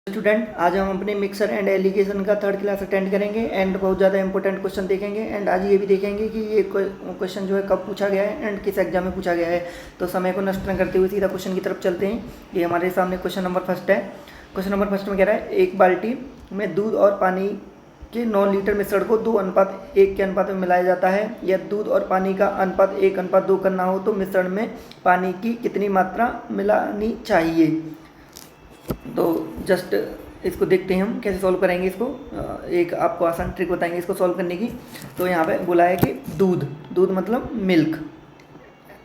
Student, आज हम अपने मिक्सर एंड एलिगेशन का थर्ड क्लास अटेंड करेंगे एंड बहुत ज़्यादा इंपॉर्टेंट क्वेश्चन देखेंगे एंड आज ये भी देखेंगे कि ये क्वेश्चन जो है कब पूछा गया है एंड किस एग्जाम में पूछा गया है। तो समय को नष्ट न करते हुए सीधा क्वेश्चन की तरफ चलते हैं। ये हमारे सामने क्वेश्चन नंबर फर्स्ट है। क्वेश्चन नंबर फर्स्ट में कह रहा है एक बाल्टी में दूध और पानी के 9 लीटर मिश्रण को 2:1 के अनुपात में मिलाया जाता है। यदि दूध और पानी का अनुपात 1:2 करना हो तो मिश्रण में पानी की कितनी मात्रा मिलानी चाहिए। तो जस्ट इसको देखते हैं हम कैसे सॉल्व करेंगे इसको। एक आपको आसान ट्रिक बताएंगे इसको सॉल्व करने की। तो यहाँ पे बोला है कि दूध मतलब मिल्क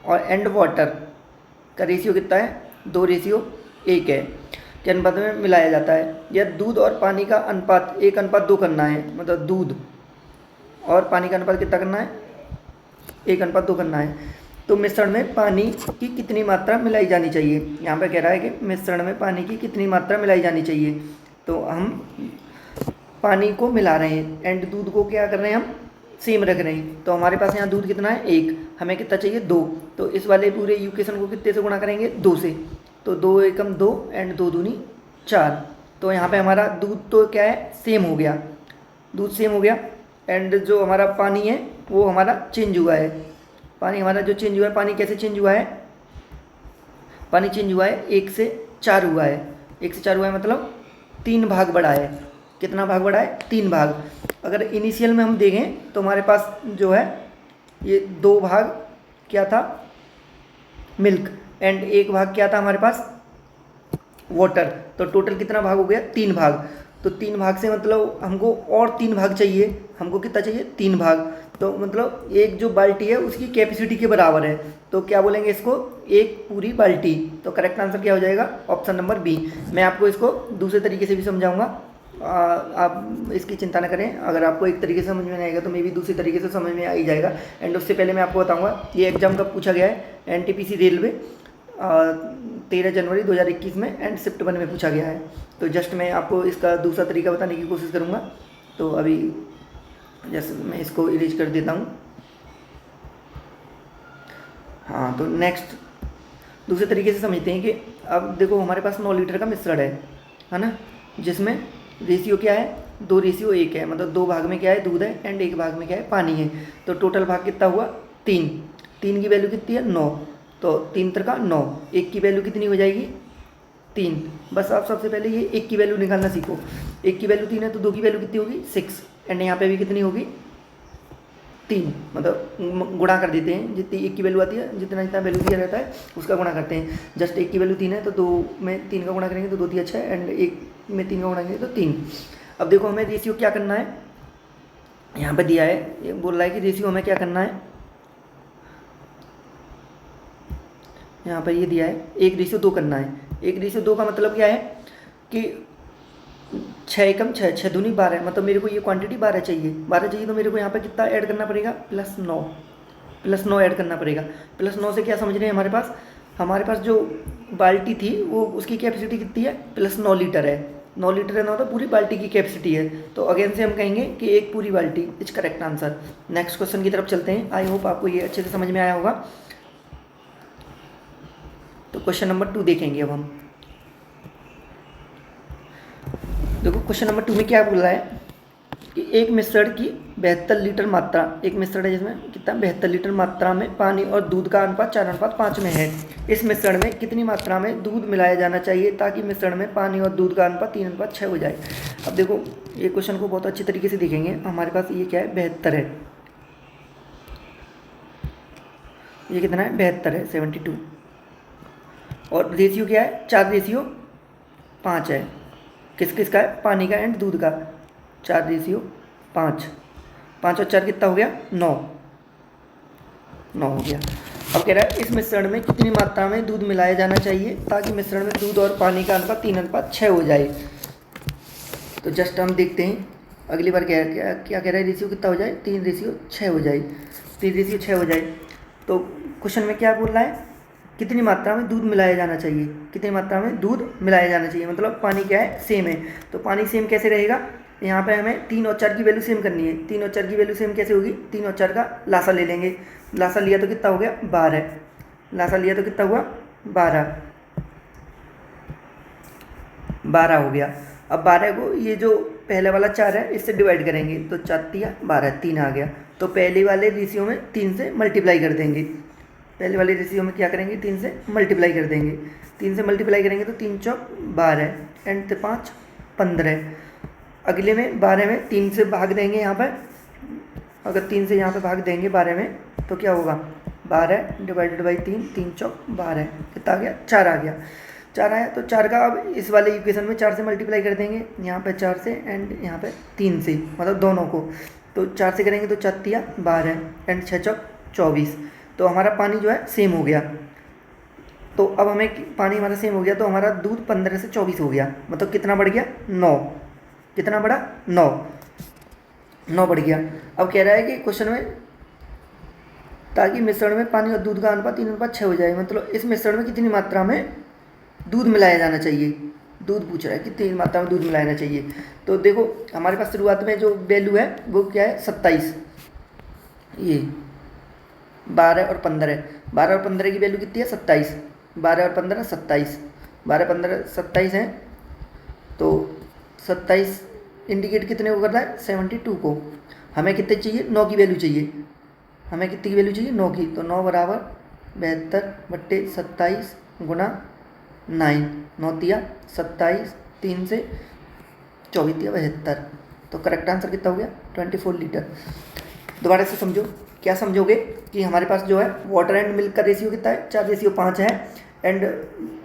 और एंड वाटर का रेशियो कितना है, 2:1 है के अनुपात में मिलाया जाता है। यह दूध और पानी का अनुपात 1:2 करना है, मतलब दूध और पानी का अनुपात कितना करना है, 1:2 करना है। तो मिश्रण में पानी की कितनी मात्रा मिलाई जानी चाहिए। यहाँ पे कह रहा है कि मिश्रण में पानी की कितनी मात्रा मिलाई जानी चाहिए। तो हम पानी को मिला रहे हैं एंड दूध को क्या कर रहे हैं, हम सेम रख रहे हैं। तो हमारे पास यहाँ दूध कितना है, 1, हमें कितना चाहिए, 2। तो इस वाले पूरे इक्वेशन को कितने से गुणा करेंगे, 2 से। तो 2 एकम 2 एंड 2 दूनी 4। तो यहाँ पे हमारा दूध तो क्या है, सेम हो गया, दूध सेम हो गया एंड जो हमारा पानी है वो हमारा चेंज हुआ है। पानी हमारा जो चेंज हुआ है, पानी कैसे चेंज हुआ है, पानी चेंज हुआ है 1 से 4 हुआ है। 1 से 4 हुआ है मतलब 3 भाग बढ़ा है। कितना भाग बढ़ा है, 3 भाग। अगर इनिशियल में हम देखें तो हमारे पास जो है ये 2 भाग क्या था, मिल्क एंड 1 भाग क्या था हमारे पास, वाटर। तो टोटल कितना भाग हो गया, 3 भाग। तो 3 भाग से मतलब हमको और 3 भाग चाहिए। हमको कितना चाहिए, 3 भाग। तो मतलब एक जो बाल्टी है उसकी कैपेसिटी के बराबर है। तो क्या बोलेंगे इसको, एक पूरी बाल्टी। तो करेक्ट आंसर क्या हो जाएगा, ऑप्शन नंबर बी। मैं आपको इसको दूसरे तरीके से भी समझाऊंगा, आप इसकी चिंता न करें। अगर आपको एक तरीके से समझ में नहीं आएगा तो मे भी दूसरी तरीके से समझ में आ ही जाएगा। एंड उससे पहले मैं आपको बताऊँगा ये एग्जाम कब पूछा गया है। NTPC रेलवे 13 जनवरी 2021 में एंड शिफ्ट 1 में पूछा गया है। तो जस्ट मैं आपको इसका दूसरा तरीका बताने की कोशिश करूँगा। तो अभी जैसे मैं इसको इरेज कर देता हूँ। हाँ, तो नेक्स्ट दूसरे तरीके से समझते हैं कि अब देखो हमारे पास 9 लीटर का मिश्रण है ना, जिसमें रेशियो क्या है, 2:1 है। मतलब 2 भाग में क्या है, दूध है एंड 1 भाग में क्या है, पानी है। तो टोटल भाग कितना हुआ, 3। 3 की वैल्यू कितनी है, 9। तो 3 3 9, 1 की वैल्यू कितनी हो जाएगी, 3। बस आप सबसे पहले ये 1 की वैल्यू निकालना सीखो। 1 की वैल्यू 3 है तो 2 की वैल्यू कितनी होगी, 6 एंड यहाँ पे भी कितनी होगी, 3। मतलब गुणा कर देते हैं, जितनी 1 की वैल्यू आती है, जितना जितना वैल्यू दिया रहता है उसका गुणा करते हैं। जस्ट 1 की वैल्यू 3 है तो 2 में 3 का गुणा करेंगे तो 2 3 अच्छा है एंड 1 में 3 का गुणा करेंगे तो 3। अब देखो हमें रेशियो क्या करना है, यहाँ पे दिया है, ये बोल रहा है कि रेशियो हमें क्या करना है, यहाँ पर ये दिया है 1:2 करना है। 1:2 का मतलब क्या है कि 6 एकम 6, 6 दूनी 12। मतलब मेरे को ये क्वांटिटी 12 चाहिए। 12 चाहिए तो मेरे को यहाँ पे कितना ऐड करना पड़ेगा, +9। +9 ऐड करना पड़ेगा। +9 से क्या समझ रहे हैं, हमारे पास जो बाल्टी थी वो उसकी कैपेसिटी कितनी है, +9 लीटर है। 9 लीटर है ना, तो पूरी बाल्टी की कैपेसिटी है। तो अगेन से हम कहेंगे कि एक पूरी बाल्टी is correct answer. Next question की तरफ चलते हैं। आई होप आपको ये अच्छे से समझ में आया होगा। तो क्वेश्चन नंबर 2 देखेंगे अब हम। देखो क्वेश्चन नंबर 2 में क्या बोल रहा है कि एक मिश्रण की 72 लीटर मात्रा, एक मिश्रण है जिसमें कितना, 72 लीटर मात्रा में पानी और दूध का अनुपात 4:5 में है। इस मिश्रण में कितनी मात्रा में दूध मिलाया जाना चाहिए ताकि मिश्रण में पानी और दूध का अनुपात 3:6 हो जाए। अब देखो ये क्वेश्चन को बहुत अच्छी तरीके से देखेंगे। हमारे पास ये क्या है, 72 है। ये कितना है, 72 है, 72। और रेशियो क्या है, 4:5 है। किसका है, पानी का एंड दूध का। 4:5, 5 और 4 कितना हो गया, 9 हो गया। अब कह रहा है इस मिश्रण में कितनी मात्रा में दूध मिलाया जाना चाहिए ताकि मिश्रण में दूध और पानी का अनुपात 3:6 हो जाए। तो जस्ट हम देखते हैं अगली बार क्या कह रहा है, रेशियो कितना हो जाए, 3:6 हो जाए, 3:6 हो जाए। तो क्वेश्चन में क्या बोल रहा है, कितनी मात्रा में दूध मिलाया जाना चाहिए, कितनी मात्रा में दूध मिलाया जाना चाहिए। मतलब पानी क्या है, सेम है। तो पानी सेम कैसे रहेगा, यहाँ पे हमें 3 और 4 की वैल्यू सेम करनी है। 3 और 4 की वैल्यू सेम कैसे होगी, 3 और 4 का लासा ले लेंगे। लासा लिया तो कितना हो गया, 12। लासा लिया तो कितना हुआ, 12 हो गया। अब 12 को ये जो पहले वाला 4 है इससे डिवाइड करेंगे तो 4 तिया 12, 3 आ गया। तो पहले वाले रेशियो में 3 से मल्टीप्लाई कर देंगे। पहले वाले रेशियो में क्या करेंगे, 3 से मल्टीप्लाई कर देंगे। 3 से मल्टीप्लाई करेंगे तो 3 चौक 12 एंड 5 15। अगले में 12 में 3 से भाग देंगे यहाँ पर। अगर 3 से यहाँ पे भाग देंगे 12 में तो क्या होगा, 12 डिवाइडेड बाई 3, 3 चौक 12, कितना आ गया, 4 आ गया। 4 आया तो 4 का अब इस वाले इक्वेशन में 4 से मल्टीप्लाई कर देंगे, यहाँ पे 4 से एंड यहाँ पे 3 से, मतलब दोनों को। तो 4 से करेंगे तो 4 तिया 12 एंड 6 चौक 24। तो हमारा पानी जो है सेम हो गया। तो अब हमें पानी हमारा सेम हो गया तो हमारा दूध 15 से 24 हो गया, मतलब कितना बढ़ गया, 9। कितना बढ़ा, 9 बढ़ गया। अब कह रहा है कि क्वेश्चन में ताकि मिश्रण में पानी और दूध का अनुपात 3:6 हो जाए, मतलब इस मिश्रण में कितनी मात्रा में दूध मिलाया जाना चाहिए। दूध पूछ रहा है कितनी मात्रा में दूध मिलाना चाहिए। तो देखो हमारे पास शुरुआत में जो वैल्यू है वो क्या है, 27। ये 12 और 15, 12 और 15 की वैल्यू कितनी है, 27। 12 और 15 27, 12 15 27 है। तो 27 इंडिकेट कितने को कर रहा है, 72 को। हमें कितने चाहिए, 9 की वैल्यू चाहिए। हमें कितनी की वैल्यू चाहिए, 9 की। तो 9 बराबर 72/27 गुना 9, 9 तिया 27, 3 से 24 तिया 72। तो करेक्ट आंसर कितना हो गया, 24 लीटर। दोबारा से समझो, क्या समझोगे कि हमारे पास जो है वाटर एंड मिल्क का रेशियो कितना है, 4:5 है। एंड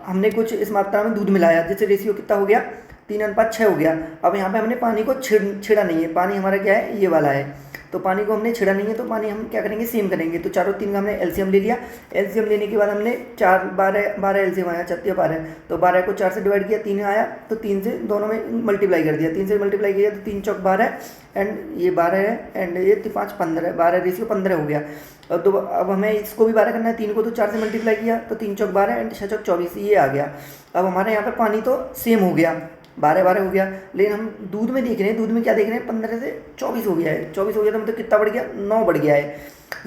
हमने कुछ इस मात्रा में दूध मिलाया जिससे रेशियो कितना हो गया, 3:6 हो गया। अब यहाँ पे हमने पानी को छिड़ा नहीं है, पानी हमारा क्या है, ये वाला है। तो पानी को हमने छिड़ा नहीं है तो पानी हम क्या करेंगे, सेम करेंगे। तो 4 और 3 का हमने एलसीएम ले लिया। एलसीएम लेने के बाद हमने 4 12 एलसीएम आया, 4 12। तो 12 को 4 से डिवाइड किया, 3 आया तो 3 से दोनों में मल्टीप्लाई कर दिया। 3 से मल्टीप्लाई किया तो 3 चौक 12 एंड ये 12 है एंड ये 5 15, 12 रेशियो 15 हो गया। तो अब हमें इसको भी 12 करना है। 3 को तो 4 से मल्टीप्लाई किया तो 3 चौक 12 एंड 6 चौक 24, ये आ गया। अब हमारे यहाँ पर पानी तो सेम हो गया, 12 हो गया। लेकिन हम दूध में देख रहे हैं, दूध में क्या देख रहे हैं, 15 से 24 हो गया है। 24 हो गया तो मतलब कितना बढ़ गया, 9 बढ़ गया है,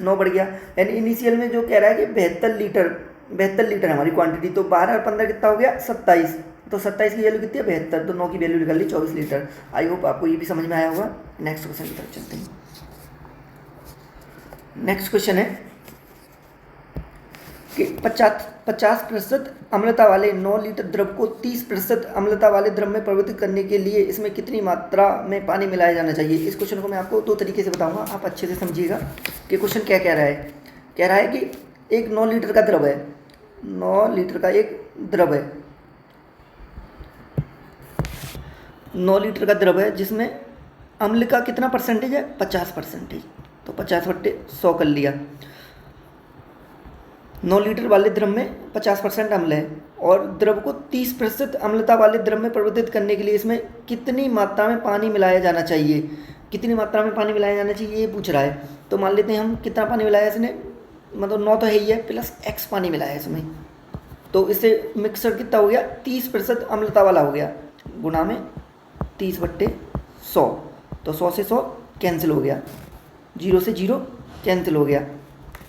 9 बढ़ गया। यानी इनिशियल में जो कह रहा है कि 72 लीटर हमारी क्वांटिटी। तो 12 और 15 कितना हो गया, 27। तो 27 की वैल्यू कितनी है, 72। तो 9 की वैल्यू निकल ली 24 लीटर। आई होप आपको ये भी समझ में आया होगा। नेक्स्ट क्वेश्चन की तरफ चलते हैं। नेक्स्ट क्वेश्चन है कि 50% अम्लता वाले 9 लीटर द्रव को 30% अम्लता वाले द्रव में परिवर्तित करने के लिए इसमें कितनी मात्रा में पानी मिलाया जाना चाहिए। इस क्वेश्चन को मैं आपको 2 तरीके से बताऊंगा, आप अच्छे से समझिएगा कि क्वेश्चन क्या कह रहा है। कह रहा है कि एक 9 लीटर का द्रव है, 9 लीटर का एक द्रव है, 9 लीटर का द्रव है जिसमें अम्ल का कितना परसेंटेज है, 50%। तो 50/100 कर लिया। 9 लीटर वाले द्रव में 50% अम्ल है और द्रव को 30% अम्लता वाले द्रव में परिवर्तित करने के लिए इसमें कितनी मात्रा में पानी मिलाया जाना चाहिए। कितनी मात्रा में पानी मिलाया जाना चाहिए ये पूछ रहा है। तो मान लेते हैं हम कितना पानी मिलाया इसने, मतलब 9 तो है ही है, प्लस x पानी मिलाया इसमें। तो इससे मिक्सर कितना हो गया, 30% अम्लता वाला हो गया, गुना में 30/100। तो 100 से 100 कैंसिल हो गया, 0 से 0 कैंसिल हो गया।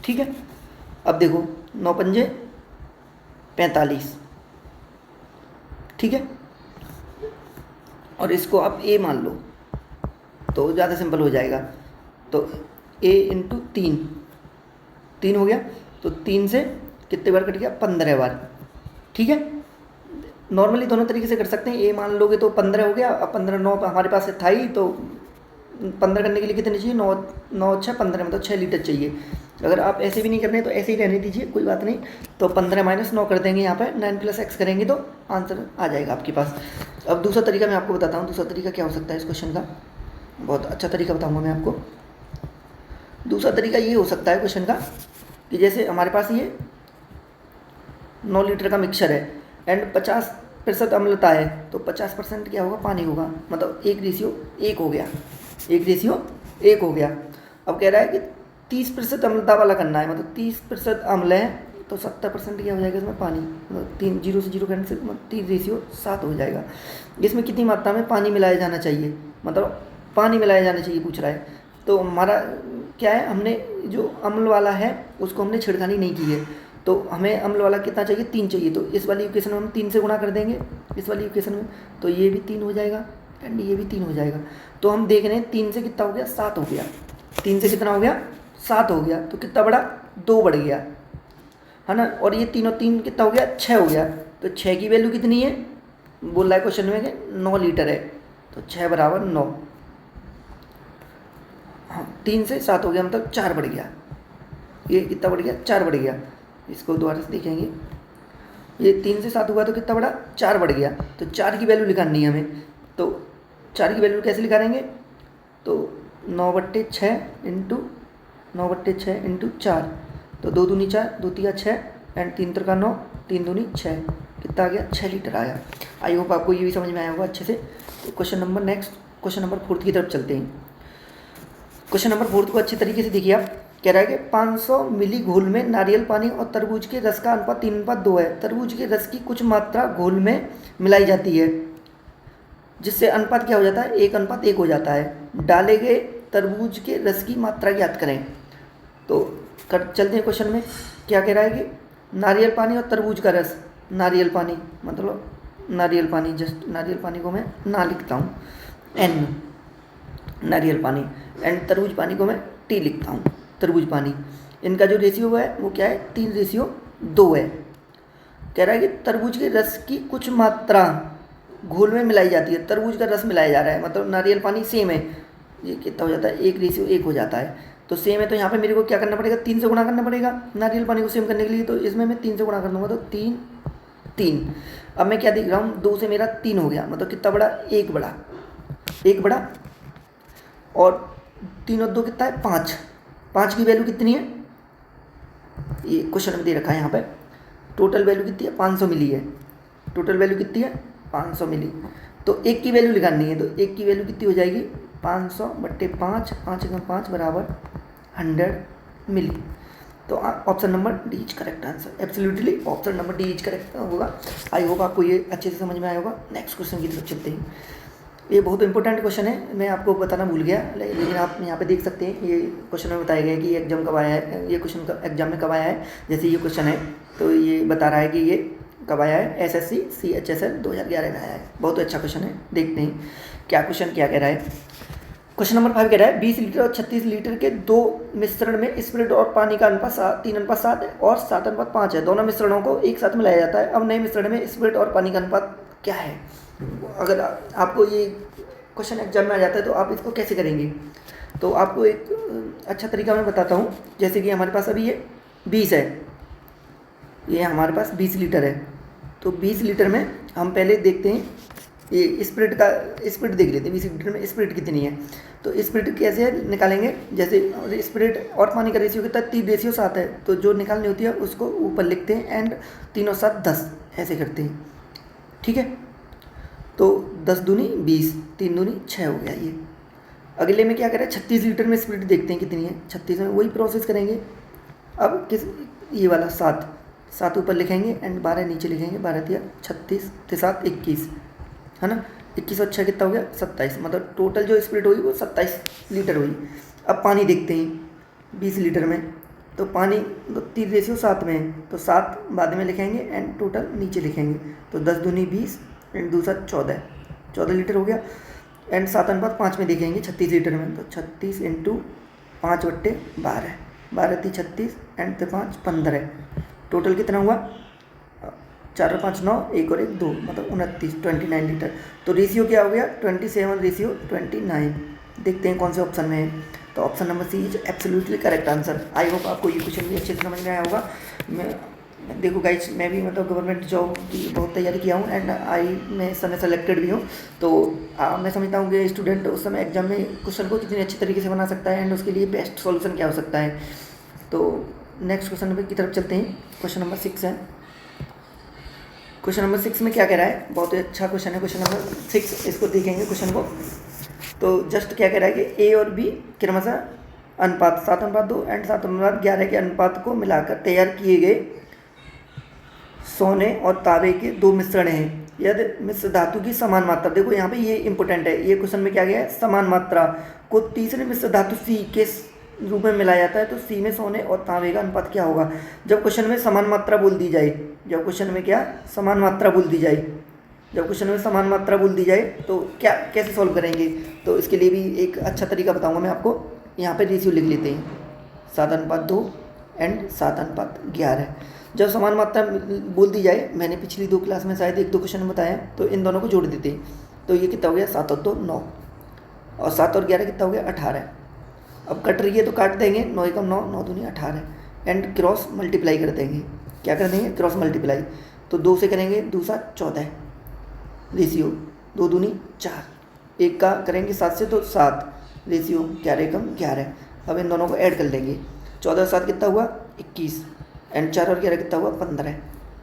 ठीक है, अब देखो 9 पंजे 45, ठीक है। और इसको आप a मान लो तो ज़्यादा सिंपल हो जाएगा। तो a × 3 हो गया। तो 3 से कितने बार कट गया, 15 बार। ठीक है, नॉर्मली दोनों तरीके से कर सकते हैं। a मान लोगे तो 15 हो गया। अब 15 9 हमारे पास था ही, तो 15 करने के लिए कितने चाहिए, 9 6 15, मतलब 6 लीटर चाहिए। अगर आप ऐसे भी नहीं करने तो ऐसे ही रहने दीजिए, कोई बात नहीं। तो 15 - 9 कर देंगे यहाँ पर, 9 + x करेंगे तो आंसर आ जाएगा आपके पास। अब दूसरा तरीका मैं आपको बताता हूँ। दूसरा तरीका क्या हो सकता है इस क्वेश्चन का, बहुत अच्छा तरीका बताऊँगा मैं आपको। दूसरा तरीका ये हो सकता है क्वेश्चन का कि जैसे हमारे पास ये 9 लीटर का मिक्सचर है एंड 50% अम्लता है, तो 50% क्या होगा, पानी होगा, मतलब 1:1 हो गया, 1:1 हो गया। अब कह रहा है कि 30% अम्लता वाला करना है, मतलब 30% अम्ल है तो 70% क्या हो जाएगा इसमें, पानी। मतलब 3 0 से 0 करने से 3:7 हो जाएगा। इसमें कितनी मात्रा में पानी मिलाया जाना चाहिए, मतलब पानी मिलाया जाना चाहिए पूछ रहा है। तो हमारा क्या है, हमने जो अम्ल वाला है उसको हमने छिड़कानी नहीं की है, तो हमें अम्ल वाला कितना चाहिए, 3 चाहिए। तो इस वाली इक्वेशन में हम 3 से गुणा कर देंगे इस वाली इक्वेशन में, तो ये भी 3 हो जाएगा एंड ये भी 3 हो जाएगा। तो हम देख रहे हैं 3 से कितना हो गया, 7 हो गया। 3 से कितना हो गया, 7 हो गया। तो कितना बढ़ा, 2 बढ़ गया, है ना। और ये 3 और 3 कितना हो गया, 6 हो गया। तो 6 की वैल्यू कितनी है, बोल रहा है क्वेश्चन में कि 9 लीटर है, तो 6 बराबर 9। हाँ, 3 से 7 हो गया, मतलब 4 बढ़ गया। ये कितना बढ़ गया, 4 बढ़ गया। इसको दोबारा से देखेंगे, ये 3 से 7 हुआ तो कितना बढ़ा, 4 बढ़ गया। तो 4 की वैल्यू निकालनी है हमें। तो 4 की वैल्यू कैसे निकालेंगे, तो 9/6 इंटू 9/6 इंटू 4, तो 2 दूनी 4, 2 तिया 6 एंड 3 त्रिका 9, 3 दूनी 6, कितना आ गया, 6 लीटर आया। आई होप आपको ये भी समझ में आया होगा अच्छे से। Question number next, question number 4 की तरफ चलते हैं। क्वेश्चन नंबर 4 को अच्छे तरीके से देखिए आप। कह रहा है कि 500 मिली घोल में नारियल पानी और तरबूज के रस का अनुपात 3:2 है। तरबूज के रस की कुछ मात्रा घोल में मिलाई जाती है, जिससे अनुपात क्या हो जाता है, 1:1 हो जाता है। डाले गए तरबूज के रस की मात्रा ज्ञात करें। तो चलते हैं क्वेश्चन में। क्या कह रहा है कि नारियल पानी और तरबूज का रस, नारियल पानी मतलब नारियल पानी, जस्ट नारियल पानी को मैं ना लिखता हूँ N, नारियल पानी, एंड तरबूज पानी को मैं T लिखता हूँ, तरबूज पानी। इनका जो रेशियो है वो क्या है, 3:2 है। कह रहा है कि तरबूज के रस की कुछ मात्रा घोल में मिलाई जाती है। तरबूज का रस मिलाया जा रहा है, मतलब नारियल पानी सेम है, ये कितना हो जाता है, 1:1 हो जाता है। तो सेम है, तो यहाँ पे मेरे को क्या करना पड़ेगा, 3 से गुणा करना पड़ेगा नारियल पानी को सेम करने के लिए। तो इसमें मैं 3 से गुणा कर दूँगा, तो 3 3। अब मैं क्या देख रहा हूँ, 2 से मेरा 3 हो गया, मतलब कितना बड़ा, 1 बड़ा, 1 बड़ा। और 3 और 2 कितना है, 5। 5 की वैल्यू कितनी है, ये क्वेश्चन में दे रखा है यहाँ पे। टोटल वैल्यू कितनी है, 500 मिली है। टोटल वैल्यू कितनी है, 500 मिली। तो 1 की वैल्यू निकालनी है, तो 1 की वैल्यू कितनी हो जाएगी, 500/5, 5 बराबर 100 मिली। तो option number D is correct answer. Absolutely option number D is correct होगा। आई होप आपको ये अच्छे से समझ में आया होगा। नेक्स्ट क्वेश्चन की तरफ चलते हैं। ये बहुत इंपॉर्टेंट क्वेश्चन है, मैं आपको बताना भूल गया, लेकिन आप यहाँ पे देख सकते हैं। ये क्वेश्चन में बताया गया है कि ये एग्जाम कब आया है, ये क्वेश्चन एग्जाम में कब आया है। जैसे ये क्वेश्चन है तो ये बता रहा है कि ये कब आया है, SSC CHSL 2011 में आया है। बहुत अच्छा क्वेश्चन है, देखते हैं क्या क्वेश्चन क्या कह रहा है। क्वेश्चन नंबर 5 कह रहा है 20 लीटर और 36 लीटर के दो मिश्रण में स्पिरिट और पानी का अनुपात 3:7 और 7:5 है। दोनों मिश्रणों को एक साथ मिलाया जाता है। अब नए मिश्रण में स्पिरिट और पानी का अनुपात क्या है। अगर आपको ये क्वेश्चन एग्जाम में आ जाता है तो आप इसको कैसे करेंगे, तो आपको एक अच्छा तरीका मैं बताता हूँ। जैसे कि हमारे पास अभी ये 20 है, ये हमारे पास 20 लीटर है। तो 20 लीटर में हम पहले देखते हैं ये स्पिरिट देख लेते हैं। 20 लीटर में स्पिरिट कितनी है, तो स्पिरिट कैसे निकालेंगे। जैसे स्पिरिट और पानी का रेशियो कितना है, 3:7 है। तो जो निकालनी होती है उसको ऊपर लिखते हैं एंड 3 और 7 10 ऐसे करते हैं, ठीक है। तो 10 दूनी 20, 3 दूनी 6 हो गया ये। अगले में क्या करें, 36 लीटर में स्पिरिट देखते हैं कितनी है। 36 में वही प्रोसेस करेंगे। अब किस ये वाला 7 ऊपर लिखेंगे एंड 12 नीचे लिखेंगे। 12 36 7 21, है ना। 21 और 6 कितना हो गया, 27। मतलब टोटल जो स्पिरिट हुई वो 27 लीटर हुई। अब पानी देखते हैं 20 लीटर में, तो पानी तो 3:7 में है, तो 7 बाद में लिखेंगे एंड टोटल नीचे लिखेंगे। तो 10 दूनी 20 एंड दूसरा 14 लीटर हो गया। एंड 7:5 में देखेंगे 36 लीटर में, तो 36 इंटू 5/12, 12 × 36 एंड 5 15। टोटल कितना हुआ, 4 और 5 9, 1 और 1 2, मतलब 29 लीटर। तो रेशियो क्या हो गया, 27:29। देखते हैं कौन से ऑप्शन में है। तो option number C is absolutely correct answer. I hope आपको ये क्वेश्चन भी अच्छे से समझ में आया होगा। मैं देखो गाइस, मैं भी मतलब गवर्नमेंट जॉब की बहुत तैयारी किया हूँ एंड मैं इस समय सेलेक्टेड भी हूँ। तो मैं समझता हूँ कि स्टूडेंट उस समय एग्जाम में क्वेश्चन को कितनी अच्छी तरीके से बना सकता है एंड उसके लिए बेस्ट सॉल्यूशन क्या हो सकता है। तो नेक्स्ट क्वेश्चन की तरफ चलते हैं। क्वेश्चन नंबर 6 है। क्वेश्चन नंबर 6 में क्या कह रहा है, बहुत ही अच्छा क्वेश्चन है। क्वेश्चन नंबर 6, इसको देखेंगे क्वेश्चन को। तो जस्ट क्या कह रहा है कि ए और बी क्रमशः अनुपात 7:2 एंड 7:11 के अनुपात को मिलाकर तैयार किए गए सोने और तांबे के 2 मिश्रण हैं। यदि मिश्र धातु की समान मात्रा, देखो यहाँ पे ये इंपॉर्टेंट है, ये क्वेश्चन में क्या गया है, समान मात्रा को तीसरे मिश्र धातु सी के रूप में मिलाया जाता है, तो सी में सोने और तांबे का अनुपात क्या होगा। जब क्वेश्चन में समान मात्रा बोल दी जाए, जब क्वेश्चन में क्या समान मात्रा बोल दी जाए, जब क्वेश्चन में समान मात्रा बोल दी जाए तो क्या कैसे सॉल्व करेंगे, तो इसके लिए भी एक अच्छा तरीका बताऊंगा मैं आपको। यहाँ पे रेशियो लिख लेते हैं 7:2 एंड 7:11। जब समान मात्रा बोल दी जाए, मैंने पिछली 2 क्लास में शायद 1-2 क्वेश्चन बताया, तो इन दोनों को जोड़ देते हैं। तो ये कितना हो गया 7 और 2 9, और 7 और 11 कितना हो गया 18। अब कट रही है तो काट देंगे, 9 एकम 9, 9 दूनी 18 एंड क्रॉस मल्टीप्लाई कर देंगे। क्या कर देंगे क्रॉस मल्टीप्लाई, तो 2 से करेंगे 2 7 14 रेशियो 2 दूनी 4, एक का करेंगे 7 से तो 7 रेशियो 11 एकम 11। अब इन दोनों को ऐड कर लेंगे, 14 और 7 कितना हुआ 21 एंड 4 और 11 कितना हुआ 15।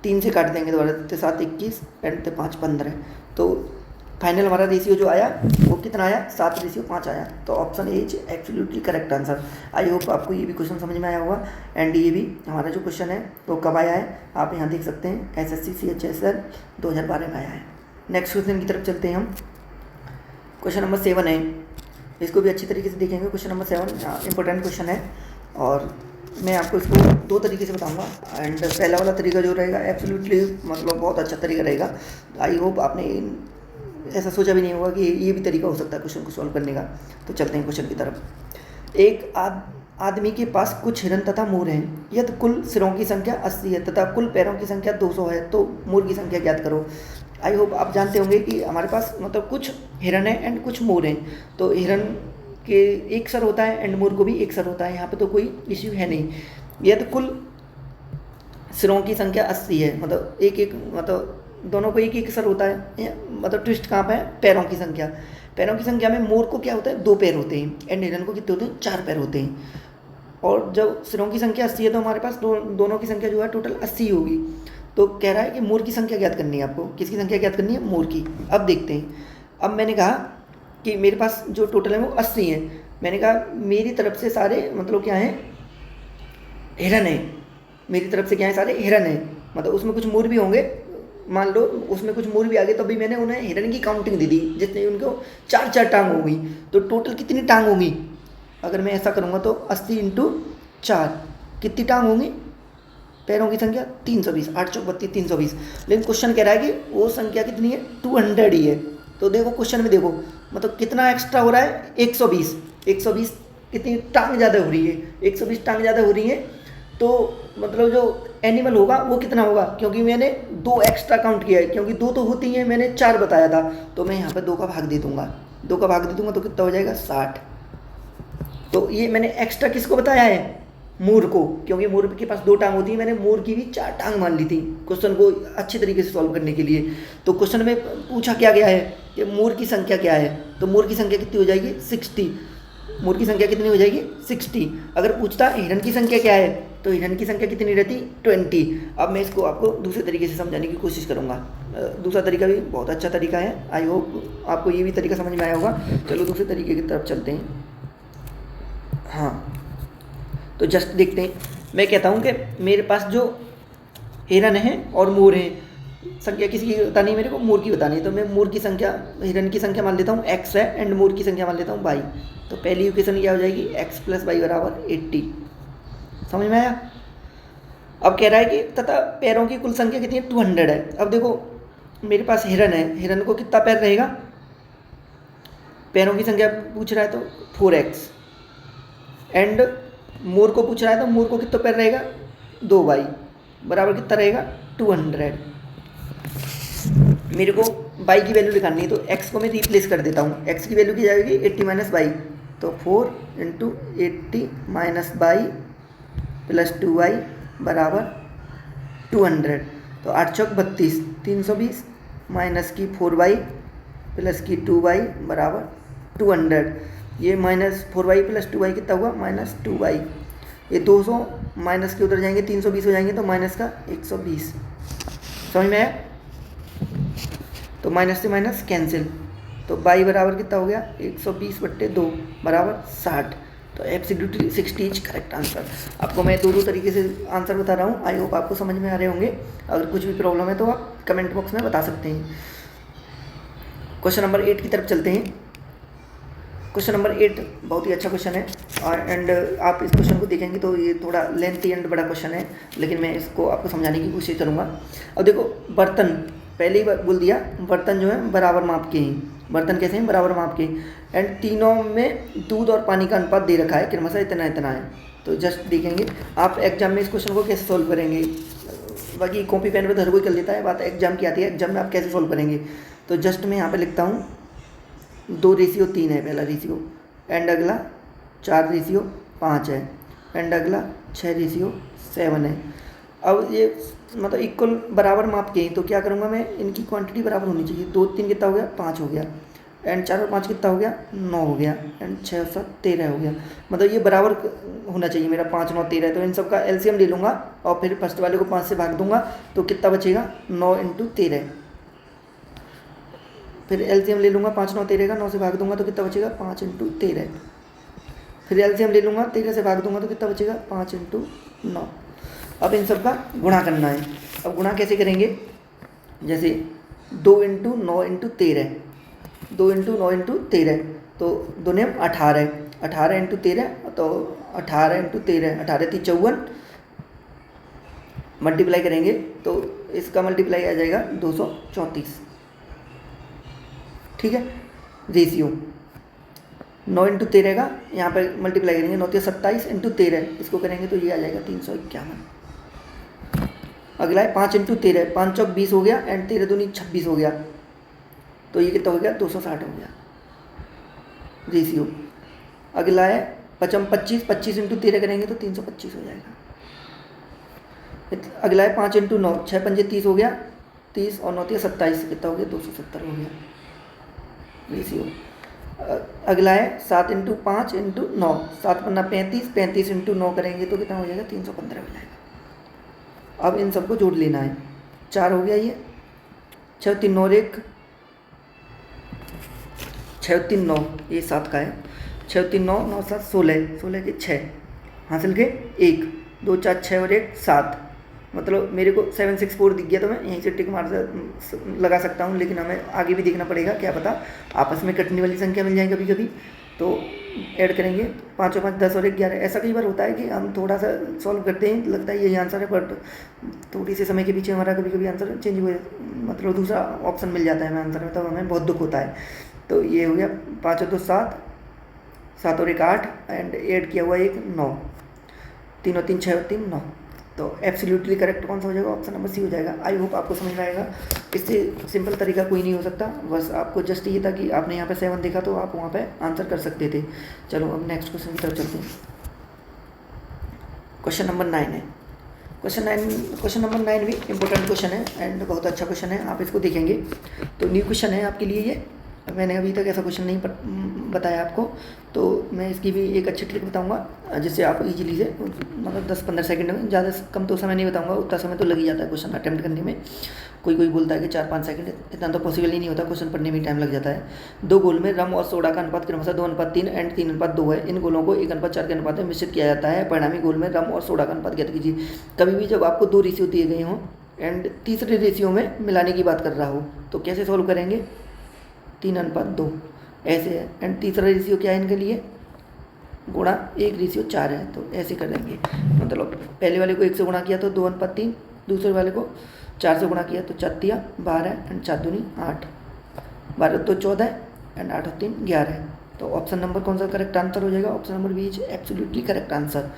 3 से काट देंगे दोबारा, 7 21 एंड 5 15। तो फाइनल हमारा रेशियो जो आया वो कितना आया 7:5 आया। तो option A is absolutely correct answer. I hope आपको ये भी क्वेश्चन समझ में आया होगा। एंड ये भी हमारा जो क्वेश्चन है वो कब आया है आप यहाँ देख सकते हैं, SSC CHSL 2012 में आया है। नेक्स्ट क्वेश्चन की तरफ चलते हैं हम। क्वेश्चन नंबर 7 है, इसको भी अच्छी तरीके से देखेंगे। क्वेश्चन नंबर 7 इंपॉर्टेंट क्वेश्चन है और मैं आपको इसको 2 तरीके से बताऊंगा। एंड पहला वाला तरीका जो रहेगा एब्सोल्युटली मतलब बहुत अच्छा तरीका रहेगा। आई होप आपने ऐसा सोचा भी नहीं होगा कि ये भी तरीका हो सकता है क्वेश्चन को सॉल्व करने का। तो चलते हैं क्वेश्चन की तरफ। एक आदमी के पास कुछ हिरन तथा मोर हैं। यदि कुल सिरों की संख्या 80 है तथा कुल पैरों की संख्या 200 है तो मोर की संख्या ज्ञात करो। आई होप आप जानते होंगे कि हमारे पास मतलब कुछ हिरन है एंड कुछ मोर हैं। तो हिरन के एक सर होता है एंड मोर को भी एक सर होता है, यहाँ पे तो कोई इश्यू है नहीं। यदि कुल सिरों की संख्या 80 है, मतलब एक मतलब दोनों को एक सर होता है, मतलब ट्विस्ट कहाँ पे है पैरों की संख्या। पैरों की संख्या में मोर को क्या होता है 2 पैर होते हैं एंड हिरन को कितने होते हैं 4 पैर होते हैं। और जब सिरों की संख्या 80 है तो हमारे पास दोनों की संख्या जो है टोटल 80 होगी। तो कह रहा है कि मोर की संख्या ज्ञात करनी है आपको। किसकी संख्या ज्ञात करनी है मोर की। अब देखते हैं। अब मैंने कहा कि मेरे पास जो टोटल है वो 80 है। मैंने कहा मेरी तरफ से सारे मतलब क्या है हिरन है, मेरी तरफ से क्या है सारे हिरन है, मतलब उसमें कुछ मोर भी होंगे, मान लो उसमें कुछ मोर भी आ गए, तो भी मैंने उन्हें हिरन की काउंटिंग दे दी जितने उनको 4 टांग होगी। तो टोटल कितनी टांग होगी अगर मैं ऐसा करूँगा तो 80 × 4 कितनी टांग होंगी पैरों की संख्या 320, 8 चौक 32 320। लेकिन क्वेश्चन कह रहा है कि वो संख्या कितनी है 200 ही है। तो देखो क्वेश्चन में देखो मतलब कितना एक्स्ट्रा हो रहा है 120 कितनी टांग ज़्यादा हो रही है 120 टांग ज़्यादा हो रही है। तो मतलब जो एनिमल होगा वो कितना होगा, क्योंकि मैंने 2 एक्स्ट्रा काउंट किया है, क्योंकि 2 तो होती हैं मैंने 4 बताया था, तो मैं यहाँ पे 2 का भाग दे दूंगा। 2 का भाग दे दूंगा तो कितना हो जाएगा 60। तो ये मैंने एक्स्ट्रा किसको बताया है मोर को, क्योंकि मोर के पास 2 टांग होती है, मैंने मोर की भी 4 टांग मान ली थी क्वेश्चन को अच्छे तरीके से सॉल्व करने के लिए। तो क्वेश्चन में पूछा क्या गया है कि मोर की संख्या क्या है, तो मोर की संख्या कितनी हो जाएगी 60। मोर की संख्या कितनी हो जाएगी 60। अगर पूछता हिरन की संख्या क्या है तो हिरन की संख्या कितनी रहती 20। अब मैं इसको आपको दूसरे तरीके से समझाने की कोशिश करूँगा। दूसरा तरीका भी बहुत अच्छा तरीका है। आई होप आपको ये भी तरीका समझ में आया होगा। चलो दूसरे तरीके की तरफ चलते हैं। हाँ तो जस्ट देखते हैं। मैं कहता हूँ कि मेरे पास जो हिरन है और मोर हैं, संख्या किसी की बतानी है मेरे को, मोर की बतानी है। तो मैं मोर की संख्या हिरन की संख्या मान लेता हूँ x है एंड मोर की संख्या मान लेता हूँ y। तो पहली इक्वेशन क्या हो जाएगी x + y = 80। समझ में आया। अब कह रहा है कि तथा पैरों की कुल संख्या कितनी है 200 है। अब देखो मेरे पास हिरन है, हिरन को कितना पैर रहेगा, पैरों की संख्या पूछ रहा है तो 4x एंड मोर को पूछ रहा है तो मोर को कितना पैर रहेगा 2y बराबर कितना रहेगा 200। मेरे को y की वैल्यू निकालनी है तो x को मैं रिप्लेस कर देता हूँ। x की वैल्यू की जाएगी 80 - y, तो 4 × 80 - y + 2y बराबर 200। तो 8 चौक 32 320 माइनस की 4y प्लस की 2y बराबर 200। ये -4y + 2y कितना हुआ -2y। ये 200 माइनस के उधर जाएंगे 320 हो जाएंगे तो माइनस का 120। समझ में आया। तो माइनस से माइनस कैंसिल, तो y बराबर कितना हो गया 120/2 बराबर 60। तो एब्सोल्युटली 60 इज करेक्ट आंसर। आपको मैं दो तरीके से आंसर बता रहा हूँ। आई होप आपको समझ में आ रहे होंगे। अगर कुछ भी प्रॉब्लम है तो आप कमेंट बॉक्स में बता सकते हैं। क्वेश्चन नंबर 8 की तरफ चलते हैं। क्वेश्चन नंबर 8 बहुत ही अच्छा क्वेश्चन है एंड आप इस क्वेश्चन को देखेंगे तो ये थोड़ा लेंथी एंड बड़ा क्वेश्चन है, लेकिन मैं इसको आपको समझाने की कोशिश करूँगा। अब देखो बर्तन पहले ही बोल दिया बर्तन जो है बराबर माप के हैं, बर्तन कैसे हैं बराबर माप के, एंड तीनों में दूध और पानी का अनुपात दे रखा है क्रमशः इतना इतना है। तो जस्ट देखेंगे आप एग्जाम में इस क्वेश्चन को कैसे सॉल्व करेंगे, बाकी कॉपी पेन पे तो हर कोई कर लेता है, बात एग्जाम की आती है, एग्जाम में आप कैसे सॉल्व करेंगे। तो जस्ट मैं यहाँ पे लिखता हूँ 2:3 है पहला रेशियो, एंड अगला 4:5 है, एंड अगला 6:7 है। अब ये मतलब इक्वल बराबर माप के हैं, तो क्या करूँगा मैं, इनकी क्वांटिटी बराबर होनी चाहिए। 2 3 कितना हो गया 5 हो गया, एंड 4 और 5 कितना हो गया 9 हो गया, एंड 6 और 7 13 हो गया। मतलब ये बराबर होना चाहिए मेरा, 5 9 13। तो इन सब का एलसीएम ले लूँगा और फिर फर्स्ट वाले को 5 से भाग दूंगा तो कितना बचेगा 9 × 13। फिर एलसीएम ले लूँगा 5 9 13 का, 9 से भाग दूंगा तो कितना बचेगा 5 × 13। फिर एलसीएम ले लूँगा 13 से भाग दूंगा तो कितना बचेगा 5 × 9। अब इन सब का गुणा करना है। अब गुणा कैसे करेंगे, जैसे 2 × 9 × 13, 2 × 9 × 13 तो 2 9 18, 18 × 13 तो 18 × 13, 18 × 54, मल्टीप्लाई करेंगे तो इसका मल्टीप्लाई आ जाएगा 234। ठीक है, रेशियो 9 × 13 का यहाँ पर मल्टीप्लाई करेंगे, 9 × 27 × 13, इसको करेंगे तो ये आ जाएगा 351। अगला है 5 × 13, 5 चौक 20 हो गया, एंड 13 दूनी 26 हो गया, तो ये कितना हो गया 260 हो गया रेशियो। अगला है 5 25, 25 × 13 करेंगे तो 325 हो जाएगा। अगला है 5 × 9, 6 पंजे 30 हो गया, 30 और 9 27, कितना हो गया 270 हो गया रेशियो। अगला है 7 × 5 × 9, 7 पन्ना 35, 35 × 9 करेंगे तो कितना हो जाएगा 315 हो जाएगा। अब इन सबको जोड़ लेना है, 4 हो गया ये, 6 3 9 1, 6 3 9 ये 7 का है, 6 3 9 9 7 16, 16 के 6 हासिल के 1 2 4 6 और 1 7, मतलब मेरे को 7 6 4 दिख गया तो मैं यहीं से टिक मार लगा सकता हूँ, लेकिन हमें आगे भी देखना पड़ेगा, क्या पता आपस में कटने वाली संख्या मिल जाए कभी कभी। तो ऐड करेंगे 5 और 5 10 और 1 11। ऐसा कई बार होता है कि हम थोड़ा सा सॉल्व करते हैं, लगता है यही आंसर है, बट थोड़ी सी समय के पीछे हमारा कभी कभी आंसर चेंज हुए, मतलब दूसरा ऑप्शन मिल जाता है हमें आंसर में, तब हमें बहुत दुख होता है। तो ये हो गया 5 और 2 7, 7 और 1 8, एंड ऐड किया हुआ 1 9, 3 और 3 6 और 3 9। तो एब्सोल्युटली करेक्ट कौन सा हो जाएगा, ऑप्शन नंबर सी हो जाएगा। आई होप आपको समझ में आएगा, इससे सिंपल तरीका कोई नहीं हो सकता, बस आपको जस्ट ये था कि आपने यहाँ पे 7 देखा तो आप वहाँ पे आंसर कर सकते थे। चलो अब नेक्स्ट क्वेश्चन की तरफ चलते हैं। क्वेश्चन नंबर 9 है, क्वेश्चन नंबर 9 भी इंपॉर्टेंट क्वेश्चन है एंड बहुत अच्छा क्वेश्चन है, आप इसको देखेंगे तो न्यू क्वेश्चन है आपके लिए ये, मैंने अभी तक ऐसा क्वेश्चन नहीं बताया आपको, तो मैं इसकी भी एक अच्छी ट्रिक बताऊंगा जिससे आप इजीली से मतलब 10-15 सेकंड में, ज़्यादा कम तो समय नहीं बताऊंगा, उतना समय तो लग ही जाता है क्वेश्चन अटेम्प्ट करने में। कोई बोलता है कि 4-5 सेकंड, इतना तो पॉसिबल ही नहीं होता, क्वेश्चन पढ़ने में टाइम लग जाता है। 2 गोल में रम और सोडा का अनुपात क्रमशः 2:3 एंड 3:2 है। इन गोलों को 1:4 के अनुपात में मिश्रित किया जाता है। परिणामी गोल में रम और सोडा का अनुपात ज्ञात कीजिए। कभी भी जब आपको 2 रेशियो दिए गए हों एंड तीसरे रेशियो में मिलाने की बात कर रहा हो तो कैसे सॉल्व करेंगे, 3:2 ऐसे है, एंड तीसरा रेशियो क्या है इनके लिए, गुणा 1:4 है, तो ऐसे कर देंगे। मतलब पहले वाले को 1 से गुणा किया तो 2:3, दूसरे वाले को 4 से गुणा किया तो 4 × 12 एंड 4 दूनी 8, 12 2 14 एंड 8 और 3 11। तो ऑप्शन नंबर कौन सा करेक्ट आंसर हो जाएगा, option number B is absolutely correct answer.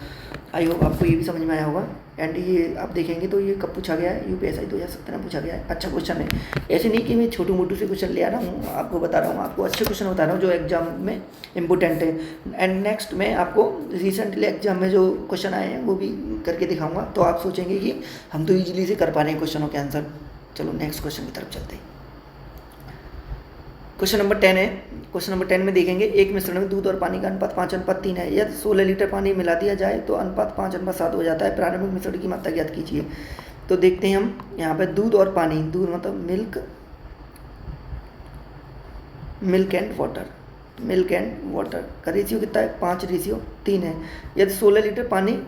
I hope आपको ये भी समझ में आया होगा। एंड ये आप देखेंगे तो ये कब पूछा गया है, यूपीएससी 2017 में पूछा गया है। अच्छा क्वेश्चन है, ऐसे नहीं कि मैं छोटू मोटू से क्वेश्चन ले आ रहा हूँ, आपको बता रहा हूँ, आपको अच्छे क्वेश्चन बता रहा हूँ जो एग्जाम में इंपॉर्टेंट है। एंड नेक्स्ट मैं आपको रिसेंटली एग्जाम में जो क्वेश्चन आए हैं वो भी करके दिखाऊंगा, तो आप सोचेंगे कि हम तो ईजिली से कर पा रहे हैं क्वेश्चनों के आंसर। चलो नेक्स्ट क्वेश्चन की तरफ चलते हैं। क्वेश्चन नंबर 10 है। क्वेश्चन नंबर 10 में देखेंगे एक मिश्रण में दूध और पानी का अनुपात 5:3 है। यदि 16 लीटर पानी मिला दिया जाए तो अनुपात 5:7 हो जाता है। प्रारंभिक मिश्रण की मात्रा ज्ञात कीजिए। तो देखते हैं हम यहाँ पे दूध और पानी, दूध मतलब मिल्क एंड वाटर का रेशियो कितना है, 5:3 है। यदि 16 लीटर पानी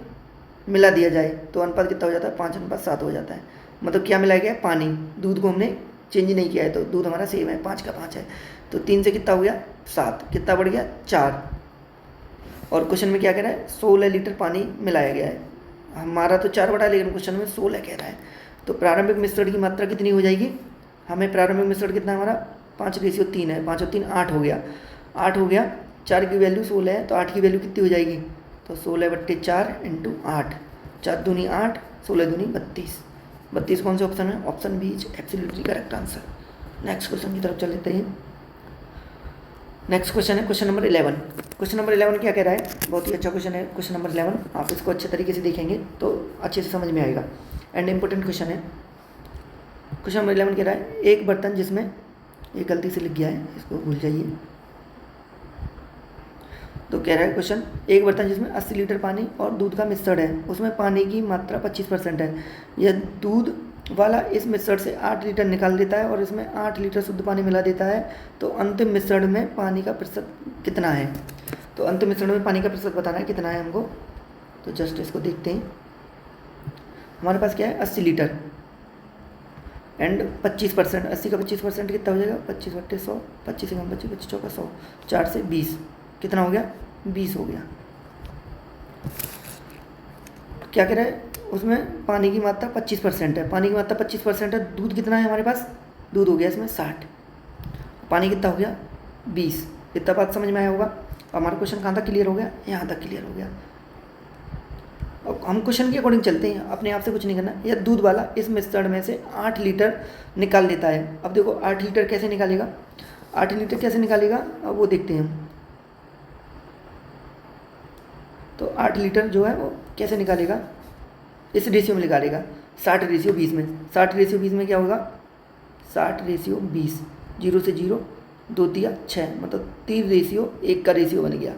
मिला दिया जाए तो अनुपात कितना हो जाता है, 5:7 हो जाता है। मतलब क्या मिलाया गया है, पानी, दूध को हमने चेंज नहीं किया है, तो दूध हमारा सेम है, 5 का 5 है। तो 3 से कितना हो गया 7, कितना बढ़ गया 4। और क्वेश्चन में क्या कह रहा है, 16 लीटर पानी मिलाया गया है, हमारा तो 4 बटा, लेकिन क्वेश्चन में 16 कह रहा है। तो प्रारंभिक मिश्रण की मात्रा कितनी हो जाएगी, हमें प्रारंभिक मिश्रण कितना है हमारा 5:3 है, 5 और 3 8 हो गया, 8 हो गया। 4 की वैल्यू 16 है, तो 8 की वैल्यू कितनी हो जाएगी, तो 16/4 × 8, 4 दूनी 8, 16 दूनी 32। 32 कौन सा ऑप्शन है, option B is absolutely correct answer. Next question की तरफ चल लेते हैं। नेक्स्ट क्वेश्चन है क्वेश्चन नंबर 11। क्वेश्चन नंबर 11 क्या कह रहा है, बहुत ही अच्छा क्वेश्चन है क्वेश्चन नंबर 11। आप इसको अच्छे तरीके से देखेंगे तो अच्छे से समझ में आएगा एंड इम्पोर्टेंट क्वेश्चन है। क्वेश्चन नंबर 11 कह रहा है एक बर्तन जिसमें, ये गलती से लिख गया है, इसको भूल जाइए। तो कह रहा है क्वेश्चन, एक बर्तन जिसमें 80 लीटर पानी और दूध का मिश्रण है, उसमें पानी की मात्रा 25% है। यह दूध वाला इस मिश्रण से 8 लीटर निकाल देता है और इसमें 8 लीटर शुद्ध पानी मिला देता है, तो अंतिम मिश्रण में पानी का प्रतिशत कितना है। तो अंतिम मिश्रण में पानी का प्रतिशत बताना है कितना है हमको। तो जस्ट इसको देखते हैं। हमारे पास क्या है 80 लीटर एंड 25%, 80 का 25% कितना हो जाएगा 25/100, 25 से 25, 25 चौका 100, 4 से 20 कितना हो गया 20 हो गया। क्या कह रहा है उसमें पानी की मात्रा 25% है, पानी की मात्रा 25% है। दूध कितना है हमारे पास, दूध हो गया इसमें 60, पानी कितना हो गया 20। इतना बात समझ में आया होगा। हमारा क्वेश्चन कहाँ तक क्लियर हो गया, यहाँ तक क्लियर हो गया। अब हम क्वेश्चन के अकॉर्डिंग चलते हैं, अपने आप से कुछ नहीं करना। यह दूध वाला इस मिश्रण में से 8 लीटर निकाल लेता है। अब देखो 8 लीटर कैसे निकालेगा, 8 लीटर कैसे निकालेगा अब वो देखते हैं हम। तो 8 लीटर जो है वो कैसे निकालेगा, इस रेशियो में निकालेगा 60:20 में। 60:20 में क्या होगा 60:20, 0 से 0, 2 तिया 6, मतलब 3:1 का रेशियो बन गया।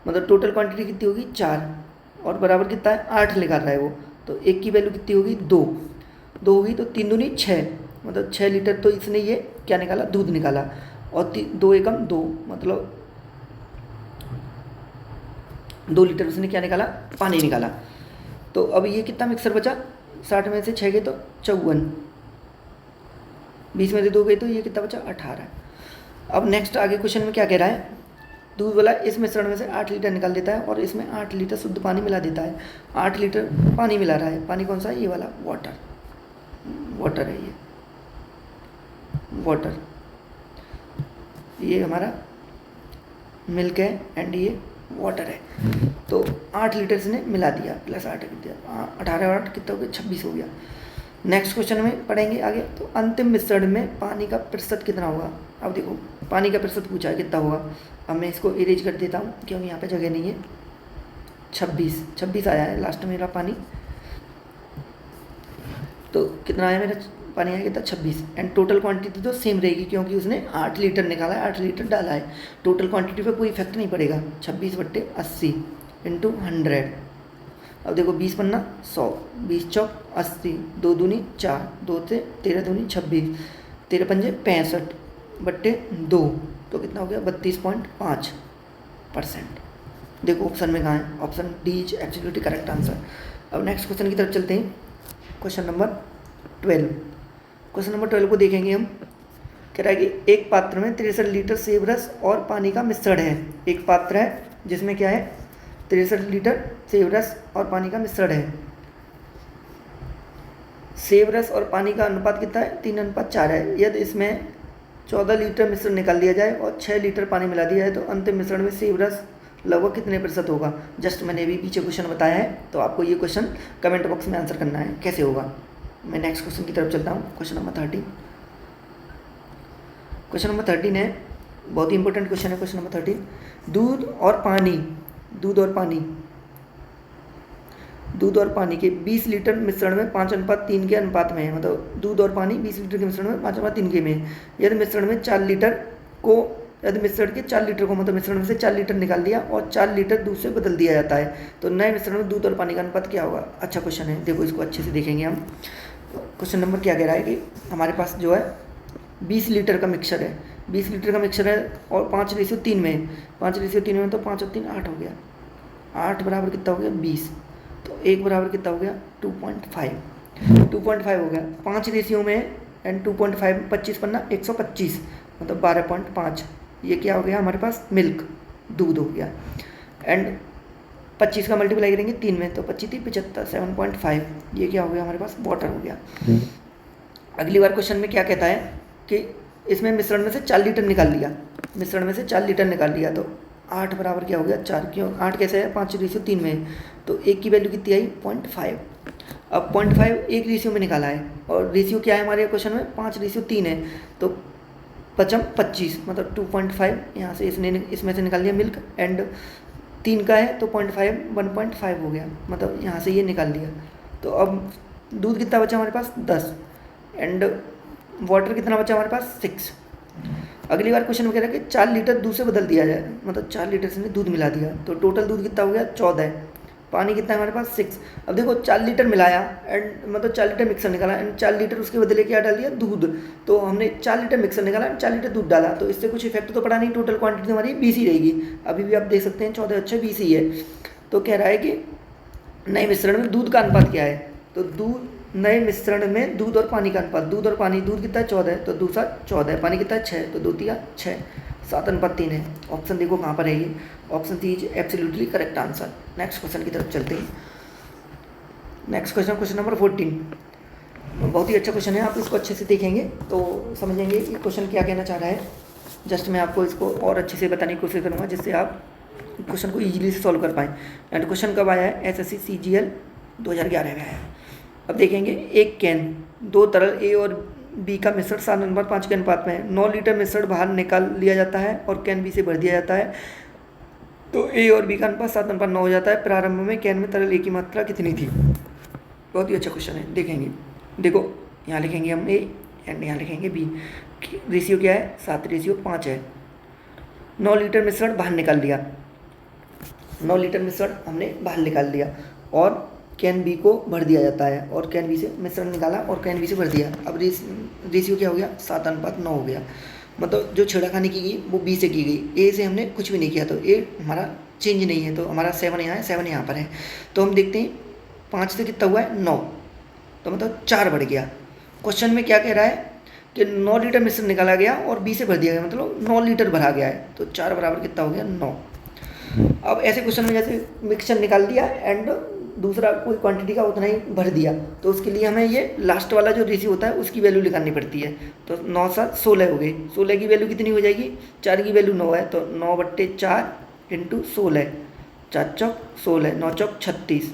मतलब टोटल क्वांटिटी कितनी होगी 4 और बराबर कितना है 8 निकाल रहा है वो। तो 1 की वैल्यू कितनी होगी 2 होगी, तो 3 दूनी 6, मतलब 6 लीटर तो इसने ये क्या निकाला दूध निकाला। और 2 एकम 2, मतलब 2 लीटर उसने क्या निकाला पानी निकाला। तो अब ये कितना मिक्सर बचा, 60 में से 6 गए तो 54, 20 में से 2 गए तो ये कितना बचा 18। अब नेक्स्ट आगे क्वेश्चन में क्या कह रहा है, दूध वाला इस मिश्रण में से 8 लीटर निकाल देता है और इसमें 8 लीटर शुद्ध पानी मिला देता है। 8 लीटर पानी मिला रहा है, पानी कौन सा है ये वाला वाटर है, ये वाटर, ये हमारा मिल्क है एंड ये वाटर है। तो 8 लीटर इसने मिला दिया, प्लस 8 दिया, 18 और 8 कितना हो गया 26 हो गया। नेक्स्ट क्वेश्चन में पढ़ेंगे आगे। तो अंतिम मिश्रण में पानी का प्रतिशत कितना होगा। अब देखो पानी का प्रतिशत पूछा है कितना होगा। अब मैं इसको इरेज कर देता हूँ क्योंकि यहाँ पे जगह नहीं है। 26 आया है लास्ट में मेरा पानी। तो कितना आया मेरा पानी आया कितना 26 एंड टोटल क्वांटिटी तो सेम रहेगी क्योंकि उसने 8 लीटर निकाला है, 8 लीटर डाला है। टोटल क्वांटिटी पे कोई इफेक्ट नहीं पड़ेगा। 26/80 × 100। अब देखो 20 पन्ना 100, 20 चौक 80, 2 दूनी 4, 2 से 13 दूनी 26, 13 पंजे 65/2, तो कितना हो गया 32.5%। देखो ऑप्शन में कहाँ है, option D is absolutely correct answer. अब नेक्स्ट क्वेश्चन की तरफ चलते हैं। Question number 12। क्वेश्चन नंबर 12 को देखेंगे हम। कह रहा है कि एक पात्र में 63 लीटर सेब रस और पानी का मिश्रण है। एक पात्र है जिसमें क्या है 63 लीटर सेब रस और पानी का मिश्रण है। सेब रस और पानी का अनुपात कितना है 3:4 है। यदि इसमें 14 लीटर मिश्रण निकाल दिया जाए और 6 लीटर पानी मिला दिया है तो अंतिम मिश्रण में सेब रस लगभग कितने प्रतिशत होगा। जस्ट मैंने अभी पीछे क्वेश्चन बताया है, तो आपको ये क्वेश्चन कमेंट बॉक्स में आंसर करना है कैसे होगा। मैं नेक्स्ट क्वेश्चन की तरफ चलता हूँ। Question number 13। क्वेश्चन नंबर 13 है, बहुत ही इंपॉर्टेंट क्वेश्चन है। क्वेश्चन नंबर 13, दूध और पानी के 20 लीटर मिश्रण में 5:3 के अनुपात में है। मतलब दूध और पानी 20 लीटर के मिश्रण में 5:3 के में है। यदि मिश्रण में 4 लीटर को मतलब मिश्रण में से 4 लीटर निकाल दिया और 4 लीटर दूध से बदल दिया जाता है तो नए मिश्रण में दूध और पानी का अनुपात क्या होगा। अच्छा क्वेश्चन है, देखो इसको अच्छे से देखेंगे हम। क्वेश्चन नंबर क्या कह रहा है कि हमारे पास जो है 20 लीटर का मिक्सर है, 20 लीटर का मिक्सर है और 5:3 में है। 5:3 में तो 5 और 3 8 हो गया। 8 बराबर कितना हो गया 20, तो 1 बराबर कितना हो गया 2.5 हो गया। 5 रेशियो में एंड 2.5 25 पन्ना 125, मतलब 12.5। ये क्या हो गया हमारे पास मिल्क दूध हो गया। एंड 25 का मल्टीप्लाई करेंगे 3 में तो 25 3 75 7.5। ये क्या हो गया हमारे पास वाटर हो गया। अगली बार क्वेश्चन में क्या कहता है कि इसमें मिश्रण में से 4 लीटर निकाल लिया, मिश्रण में से 4 लीटर निकाल लिया, तो 8 बराबर क्या हो गया 4, क्यों 8 कैसे है 5:3 में, तो 1 की वैल्यू कितनी आई 0.5। अब 0.5 एक रेशियो में निकाला है और रेशियो क्या है हमारे क्वेश्चन में 5:3 है, तो 25 मतलब 2.5 यहाँ से इसमें से निकाल लिया मिल्क, एंड 3 का है तो 0.5 1.5 हो गया, मतलब यहाँ से ये निकाल लिया। तो अब दूध कितना बचा हमारे पास 10, एंड वाटर कितना बचा हमारे पास 6। अगली बार क्वेश्चन में कह रहा है कि 4 लीटर दूध से बदल दिया जाए, मतलब 4 लीटर से दूध मिला दिया, तो टोटल दूध कितना हो गया 14, पानी कितना है हमारे पास 6। अब देखो 4 लीटर मिलाया एंड मतलब 4 लीटर मिक्सर निकाला एंड 4 लीटर उसके बदले क्या डाल दिया दूध, तो हमने 4 लीटर मिक्सर निकाला एंड 4 लीटर दूध डाला, तो इससे कुछ इफेक्ट तो पड़ा नहीं, टोटल क्वांटिटी हमारी 20 ही रहेगी। अभी भी आप देख सकते हैं 14 अच्छा 20 ही है। तो कह रहा है कि नए मिश्रण में दूध का अनुपात क्या है, तो दूध नए मिश्रण में दूध और पानी का अनुपात, दूध और पानी, दूध कितना है 14 है तो दूसरा 14, पानी कितना है 6 तो 2 तिया 6, 7:3 है। ऑप्शन देखो कहाँ पर है ये, option C is absolutely correct answer. Next question की तरफ चलते हैं। नेक्स्ट क्वेश्चन नंबर 14, बहुत ही अच्छा क्वेश्चन है, आप इसको अच्छे से देखेंगे तो समझेंगे ये क्वेश्चन क्या कहना चाह रहा है। जस्ट मैं आपको इसको और अच्छे से बताने की कोशिश करूँगा जिससे आप क्वेश्चन को ईजिली से सॉल्व कर पाएँ। एंड क्वेश्चन कब आया है, SSC CGL 2011 में आया है। अब देखेंगे एक कैन 2 तरल A और B का मिश्रण 7:5 के अनुपात में है, 9 लीटर मिश्रण बाहर निकाल लिया जाता है और कैन B से भर दिया जाता है, तो A और B का अनुपात 7:9 हो जाता है। प्रारंभ में कैन में तरल A की मात्रा कितनी थी। बहुत ही अच्छा क्वेश्चन है, देखेंगे देखो यहाँ लिखेंगे हम A एंड यहाँ लिखेंगे B, रेशियो क्या है 7:5 है। 9 लीटर मिश्रण बाहर निकाल लिया, 9 लीटर मिश्रण हमने बाहर निकाल दिया और कैन बी को भर दिया जाता है, और कैन बी से मिश्रण निकाला और कैन बी से भर दिया। अब रेशियो क्या हो गया 7:9 हो गया, मतलब जो छेड़खानी की गई वो बी से की गई, ए से हमने कुछ भी नहीं किया, तो ए हमारा चेंज नहीं है, तो हमारा 7 यहाँ है 7 यहाँ पर है। तो हम देखते हैं 5 से कितना हुआ है 9, तो मतलब 4 बढ़ गया। क्वेश्चन में क्या कह रहा है कि 9 लीटर मिश्रण निकाला गया और बी से भर दिया गया, मतलब 9 लीटर भरा गया है, तो 4 बराबर कितना हो गया 9। अब ऐसे क्वेश्चन में जैसे मिक्सचर निकाल दिया एंड दूसरा कोई क्वांटिटी का उतना ही भर दिया, तो उसके लिए हमें ये लास्ट वाला जो रेशियो होता है उसकी वैल्यू निकालनी पड़ती है। तो 9 7 16 हो गई, 16 की वैल्यू कितनी हो जाएगी, 4 की वैल्यू 9 है, तो 9/4 × 16, 4 चौक 16, 9 चौक 36,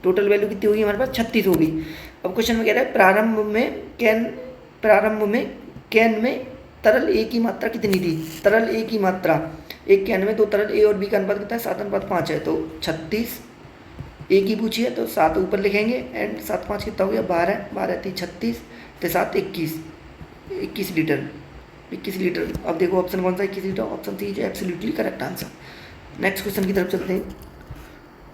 टोटल वैल्यू कितनी होगी हमारे पास 36 होगी। अब क्वेश्चन में कह रहा है प्रारंभ में कैन में तरल A की मात्रा कितनी थी। तरल A की मात्रा, एक कैन में 2 तरल A और B का अनुपात कितना है 7:5 है, तो 36 A की पूछी है तो 7 ऊपर लिखेंगे एंड 7 5 कितना हो गया 12, 12 3 36, तो 7 21 लीटर, 21 लीटर। अब देखो ऑप्शन कौन सा 21 litre, option C is absolutely correct answer. Next question की तरफ चलते हैं।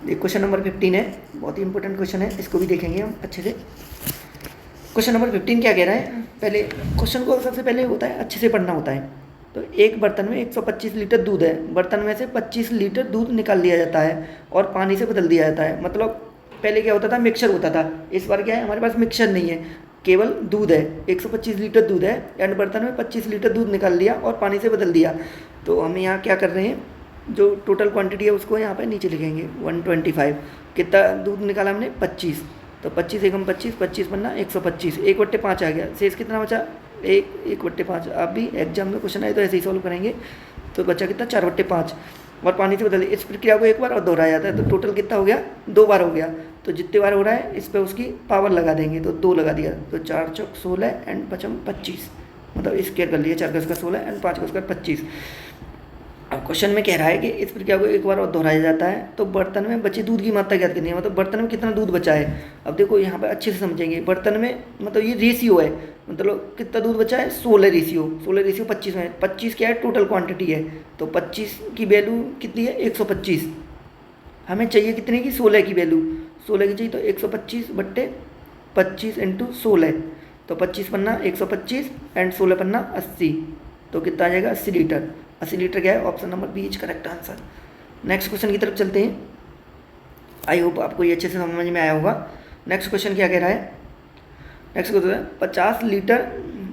ये क्वेश्चन नंबर 15 है, बहुत ही इंपॉर्टेंट क्वेश्चन है, इसको भी देखेंगे हम अच्छे से। क्वेश्चन नंबर 15 क्या कह रहा है, पहले क्वेश्चन को सबसे पहले होता है अच्छे से पढ़ना होता है। तो एक बर्तन में 125 लीटर दूध है, बर्तन में से 25 लीटर दूध निकाल लिया जाता है और पानी से बदल दिया जाता है। मतलब पहले क्या होता था मिक्सचर होता था, इस बार क्या है हमारे पास मिक्सचर नहीं है, केवल दूध है। 125 लीटर दूध है एंड बर्तन में 25 लीटर दूध निकाल लिया और पानी से बदल दिया। तो हम यहाँ क्या कर रहे हैं, जो टोटल क्वांटिटी है उसको यहाँ पर नीचे लिखेंगे 125। कितना दूध निकाला हमने 25, तो 25 एकम 25, 25 बनना 125, 1/5 आ गया। शेष कितना बचा 1/5। आप भी एग्जाम में क्वेश्चन आए तो ऐसे ही सॉल्व करेंगे। तो बचा कितना 4/5 और पानी से बदल। इस प्रक्रिया को एक बार और दोहराया जाता है, तो टोटल कितना हो गया 2 बार हो गया। तो जितने बार हो रहा है इस पर उसकी पावर लगा देंगे, तो 2 लगा दिया, तो 4 चौक 16 एंड 5 25, मतलब स्क्वायर कर लिया, 4 का उसका 16 एंड 5 का उसका 25। अब क्वेश्चन में कह रहा है कि इस प्रक्रिया को एक बार और दोहराया जाता है, तो बर्तन में बचे दूध की मात्रा ज्ञात करनी है, मतलब बर्तन में कितना दूध बचा है। अब देखो यहाँ पर अच्छे से समझेंगे, बर्तन में मतलब ये रेशियो है, मतलब कितना दूध बचा है 16 रेशियो 25 में 25 क्या है टोटल क्वांटिटी है, तो 25 की वैल्यू कितनी है 125। हमें चाहिए कितने की 16 की वैल्यू, 16 की चाहिए, तो 125/25 × 16, तो 25 पन्ना 125 एंड 16 पन्ना 80, तो कितना आ जाएगा 80 लीटर। 80 लीटर क्या है, option number B is correct answer. Next question की तरफ चलते हैं। आई होप आपको ये अच्छे से समझ में आया होगा। नेक्स्ट क्वेश्चन क्या कह रहा है, नेक्स्ट क्वेश्चन है 50 लीटर,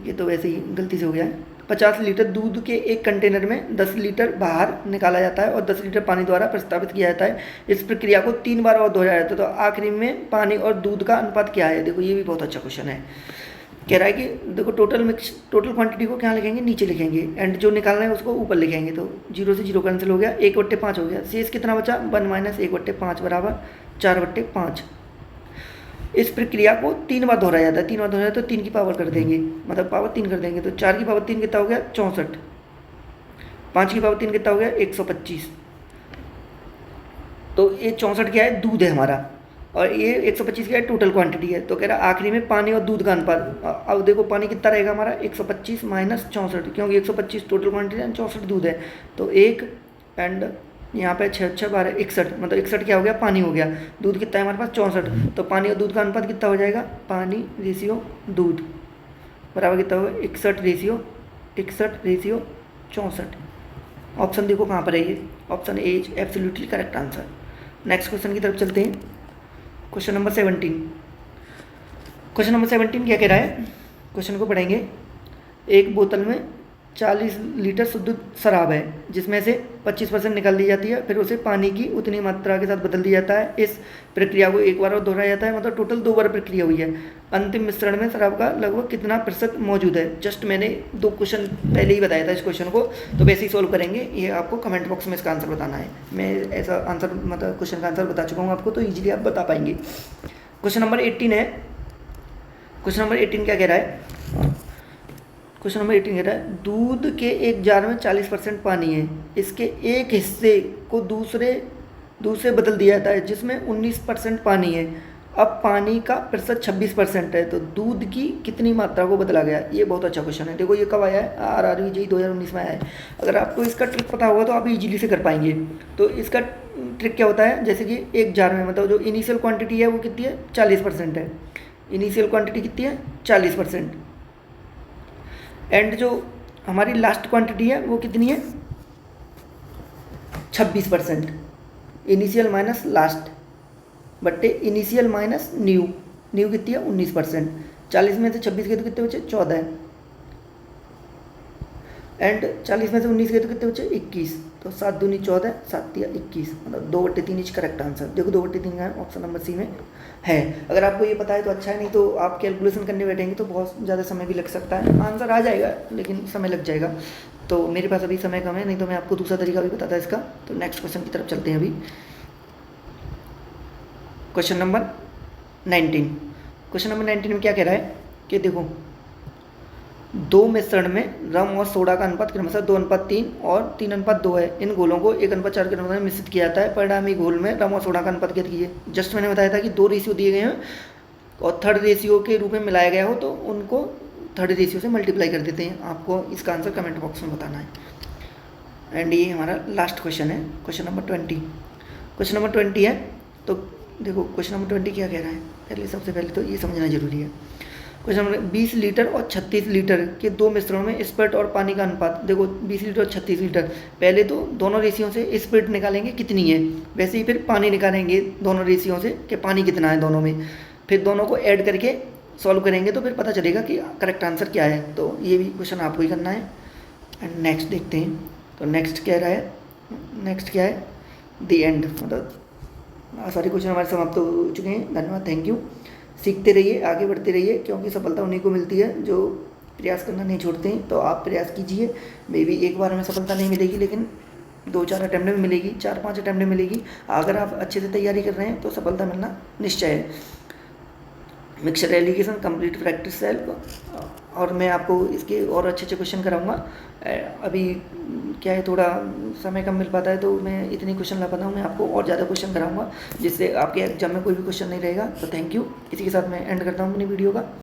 ये तो वैसे ही गलती से हो गया है, 50 लीटर दूध के एक कंटेनर में 10 लीटर बाहर निकाला जाता है और 10 लीटर पानी द्वारा प्रस्तावित किया जाता है। इस प्रक्रिया को 3 बार और दोहराया जाता है, तो आखिरी में पानी और दूध का अनुपात क्या है। देखो ये भी बहुत अच्छा क्वेश्चन है। कह रहा है कि देखो टोटल क्वांटिटी को क्या लिखेंगे, नीचे लिखेंगे, एंड जो निकालना है उसको ऊपर लिखेंगे। तो 0 से 0 कैंसिल हो गया, 1/5 हो गया, शेष कितना बचा, 1 - 1/5 बराबर 4/5। इस प्रक्रिया को 3 बार दोहराया जाता है, 3 बार दोहराया तो 3 की पावर कर देंगे, मतलब पावर 3 कर देंगे। तो 4 की पावर 3 कितना हो गया, 64। 5 की पावर 3 कितना हो गया, 125। तो ये 64 क्या है, दूध है हमारा, और ये 125 क्या है, टोटल क्वांटिटी है। तो कह रहा आखिरी में पानी और दूध का अनुपात। अब देखो पानी कितना रहेगा हमारा, 125 माइनस 64, क्योंकि 125 टोटल क्वांटिटी है, 64 दूध है। तो 1 एंड यहाँ पे 6 6 12 61, मतलब 61 क्या हो गया, पानी हो गया। दूध कितना है हमारे पास, 64। तो पानी और दूध का अनुपात कितना हो जाएगा, पानी रेशियो दूध बराबर कितना होगा, 61 रेशियो 64। ऑप्शन देखो कहाँ पर है, ये option A is absolutely correct answer. Next question की तरफ चलते हैं। Question number 17। क्वेश्चन नंबर 17 क्या कह रहा है, क्वेश्चन को पढ़ेंगे। एक बोतल में 40 लीटर शुद्ध शराब है, जिसमें से 25% निकाल दी जाती है, फिर उसे पानी की उतनी मात्रा के साथ बदल दिया जाता है। इस प्रक्रिया को एक बार और दोहराया जाता है, मतलब टोटल 2 बार प्रक्रिया हुई है। अंतिम मिश्रण में शराब का लगभग कितना प्रतिशत मौजूद है। जस्ट मैंने 2 क्वेश्चन पहले ही बताया था इस क्वेश्चन को, तो वैसे ही सॉल्व करेंगे। ये आपको कमेंट बॉक्स में इसका आंसर बताना है। मैं ऐसा आंसर, मतलब क्वेश्चन का आंसर बता चुका हूँ आपको, तो ईजिली आप बता पाएंगे। क्वेश्चन नंबर 18 है। क्वेश्चन नंबर 18 क्या कह रहा है, क्वेश्चन नंबर 18 कह रहा है दूध के एक जार में 40% पानी है, इसके एक हिस्से को दूसरे बदल दिया जाता है जिसमें 19% पानी है। अब पानी का प्रतिशत 26% है, तो दूध की कितनी मात्रा को बदला गया। ये बहुत अच्छा क्वेश्चन है। देखो ये कब आया है, RRBJ 2019 में आया है। अगर आपको इसका ट्रिक पता होगा तो आप इजीली से कर पाएंगे। तो इसका ट्रिक क्या होता है, जैसे कि एक जार में, मतलब जो इनिशियल क्वांटिटी है वो कितनी है, 40% है। इनिशियल क्वांटिटी कितनी है, 40%, एंड जो हमारी लास्ट क्वांटिटी है वो कितनी है, 26%। इनिशियल माइनस लास्ट बट्टे इनिशियल माइनस न्यू कितनी है, 19%। 40 में से 26 के तो कितने बचे, 14, एंड 40 में से 19 के तो कितने बचे, 21। तो 7 दूनी 14, 7 तिया 21, मतलब 2/3 इज करेक्ट आंसर। देखो 2/3 का ऑप्शन नंबर सी में है। अगर आपको ये पता है तो अच्छा है, नहीं तो आप कैलकुलेशन करने बैठेंगे तो बहुत ज़्यादा समय भी लग सकता है। आंसर आ जाएगा लेकिन समय लग जाएगा। तो मेरे पास अभी समय कम है, नहीं तो मैं आपको दूसरा तरीका भी बताता इसका। तो नेक्स्ट क्वेश्चन की तरफ चलते हैं अभी। Question number 19। क्वेश्चन नंबर 19 में क्या कह रहा है कि देखो 2 मिश्रण में रम और सोडा का अनुपात क्रमशः 2:3 और 3:2 है। इन घोलों को 1:4 के अनुपात में मिश्रित किया जाता है। परिणामी घोल में रम और सोडा का अनुपात ज्ञात कीजिए। जस्ट मैंने बताया था कि 2 रेशियो दिए गए हैं और थर्ड रेशियो के रूप में मिलाया गया हो तो उनको थर्ड रेशियो से मल्टीप्लाई कर देते हैं। आपको इसका आंसर कमेंट बॉक्स में बताना है। एंड ये हमारा लास्ट क्वेश्चन है, क्वेश्चन नंबर 20। क्वेश्चन नंबर 20 है, तो देखो क्वेश्चन नंबर 20 क्या कह रहा है, पहले सबसे पहले तो ये समझना जरूरी है। क्वेश्चन नंबर 20 लीटर और 36 लीटर के 2 मिश्रणों में स्पिरिट और पानी का अनुपात। देखो 20 लीटर और 36 लीटर, पहले तो दोनों रेशियों से स्पिरिट निकालेंगे कितनी है, वैसे ही फिर पानी निकालेंगे दोनों रेशियों से कि पानी कितना है दोनों में, फिर दोनों को ऐड करके सॉल्व करेंगे तो फिर पता चलेगा कि करेक्ट आंसर क्या है। तो ये भी क्वेश्चन आपको ही करना है। एंड नेक्स्ट देखते हैं। तो नेक्स्ट कह रहा है, नेक्स्ट क्या है, द एंड, मतलब सारे क्वेश्चन हमारे समाप्त हो चुके हैं। धन्यवाद, थैंक यू। सीखते रहिए, आगे बढ़ते रहिए, क्योंकि सफलता उन्हीं को मिलती है जो प्रयास करना नहीं छोड़ते हैं। तो आप प्रयास कीजिए। मे बी एक बार हमें सफलता नहीं मिलेगी, लेकिन 2-4 अटैम्प्ट में मिलेगी, 4-5 अटैम्प्ट में मिलेगी। अगर आप अच्छे से तैयारी कर रहे हैं तो सफलता मिलना निश्चय है। Mixture allegation complete practice self, और मैं आपको इसके और अच्छे क्वेश्चन कराऊंगा। अभी क्या है, थोड़ा समय कम मिल पाता है तो मैं इतने क्वेश्चन ला पाता हूँ। मैं आपको और ज़्यादा क्वेश्चन कराऊंगा जिससे आपके एग्जाम में कोई भी क्वेश्चन नहीं रहेगा। तो थैंक यू। इसी के साथ मैं एंड करता हूँ अपनी वीडियो का।